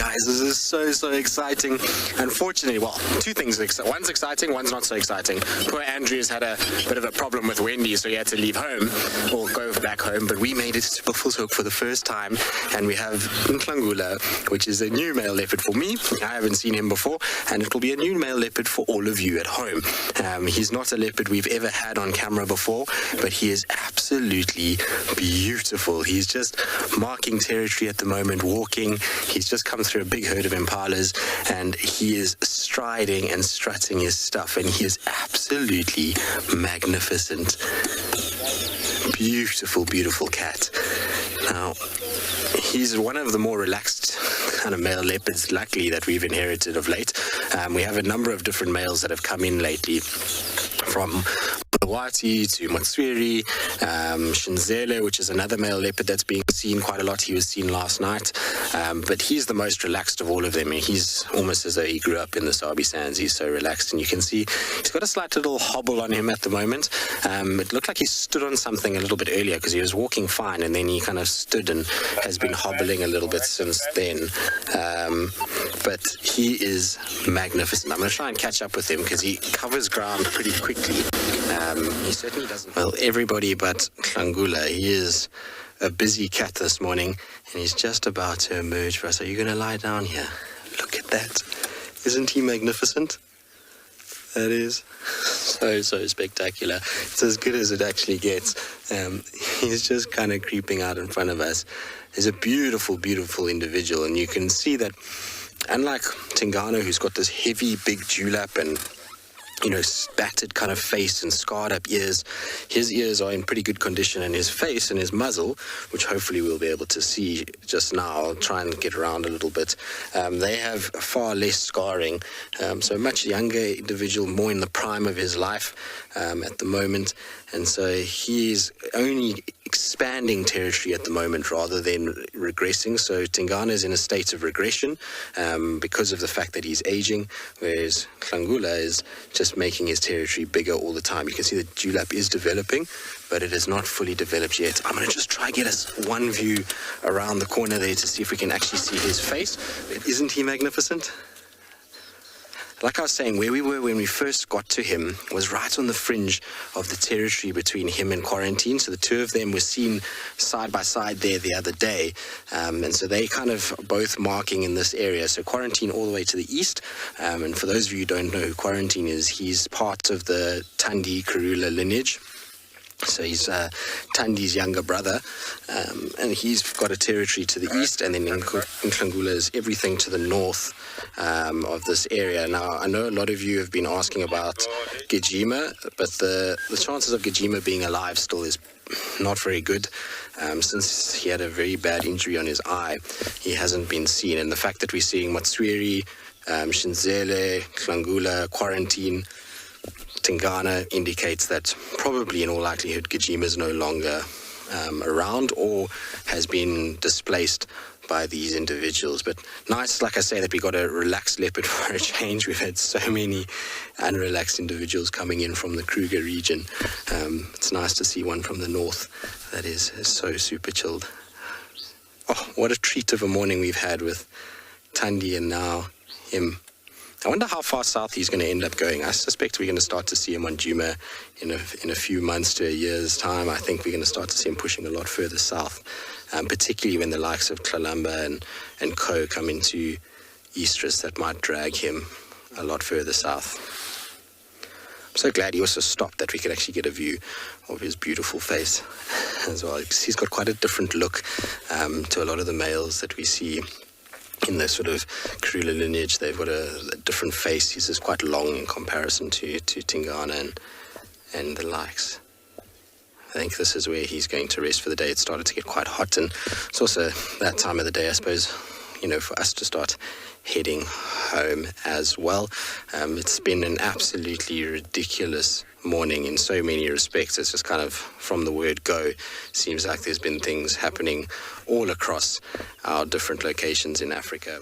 Guys, this is so exciting. Unfortunately, well, two things. One's exciting, one's not so exciting. Poor Andrew's had a bit of a problem with Wendy, so he had to leave home or go back home. But we made it to Buffelshoek for the first time, and we have Nhlangula, which is a new male leopard for me. I haven't seen him before, and it will be a new male leopard for all of you at home. He's not a leopard we've ever had on camera before, but he is absolutely beautiful. He's just marking territory at the moment, walking. He's just come through a big herd of impalas, and he is striding and strutting his stuff, and he is absolutely magnificent. Beautiful cat. Now, he's one of the more relaxed kind of male leopards, luckily, that we've inherited of late. We have a number of different males that have come in lately, from Wati to Motswiri, Shinzele, which is another male leopard that's being seen quite a lot. He was seen last night, but he's the most relaxed of all of them. He's almost as though he grew up in the Sabi Sands. He's so relaxed, and you can see he's got a slight little hobble on him at the moment. It looked like he stood on something a little bit earlier because he was walking fine, and then he kind of stood and has been hobbling a little bit since then. But he is magnificent. I'm going to try and catch up with him because he covers ground pretty quickly. He certainly doesn't. Well, everybody but Nhlangula. He is a busy cat this morning, and he's just about to emerge for us. Are you going to lie down here? Look at that. Isn't he magnificent? That is so spectacular. It's as good as it actually gets. He's just kind of creeping out in front of us. He's a beautiful individual, and you can see that unlike Tingana, who's got this heavy big dewlap and battered kind of face and scarred up ears, his ears are in pretty good condition, and his face and his muzzle, which hopefully we'll be able to see just now, I'll try and get around a little bit, they have far less scarring, so a much younger individual, more in the prime of his life at the moment, and so he's only expanding territory at the moment rather than regressing. So Tingana is in a state of regression because of the fact that he's aging, whereas Nhlangula is just making his territory bigger all the time. You can see the dewlap is developing, but it is not fully developed yet. I'm going to just try get us one view around the corner there to see if we can actually see his face. But isn't he magnificent? Like I was saying, where we were when we first got to him was right on the fringe of the territory between him and Quarantine. So the two of them were seen side by side there the other day. And so they kind of both marking in this area. So Quarantine all the way to the east. And for those of you who don't know who Quarantine is, he's part of the Thandi Karula lineage. So he's Tandi's younger brother, and he's got a territory to the east, and then Nhlangula is everything to the north of this area. Now, I know a lot of you have been asking about Gijima, but the chances of Gijima being alive still is not very good. Since he had a very bad injury on his eye, he hasn't been seen. And the fact that we're seeing Motswiri, Shinzele, Nhlangula, Quarantine, Tingana indicates that probably in all likelihood Gijima is no longer around or has been displaced by these individuals. But nice, like I say, that we got a relaxed leopard for a change. We've had so many unrelaxed individuals coming in from the Kruger region. It's nice to see one from the north that is so super chilled. Oh, what a treat of a morning we've had with Thandi and now him. I wonder how far south he's going to end up going. I suspect we're going to start to see him on Djuma in a few months to a year's time. I think we're going to start to see him pushing a lot further south, particularly when the likes of Tlalamba and Co come into Estrus. That might drag him a lot further south. I'm so glad he also stopped that we could actually get a view of his beautiful face as well. He's got quite a different look to a lot of the males that we see in the sort of Karula lineage. They've got a different face. He's just quite long in comparison to Tingana and the likes. I think this is where he's going to rest for the day. It started to get quite hot, and it's also that time of the day, I suppose, for us to start heading home as well. It's been an absolutely ridiculous morning in so many respects. It's just kind of from the word go, seems like there's been things happening all across our different locations in Africa.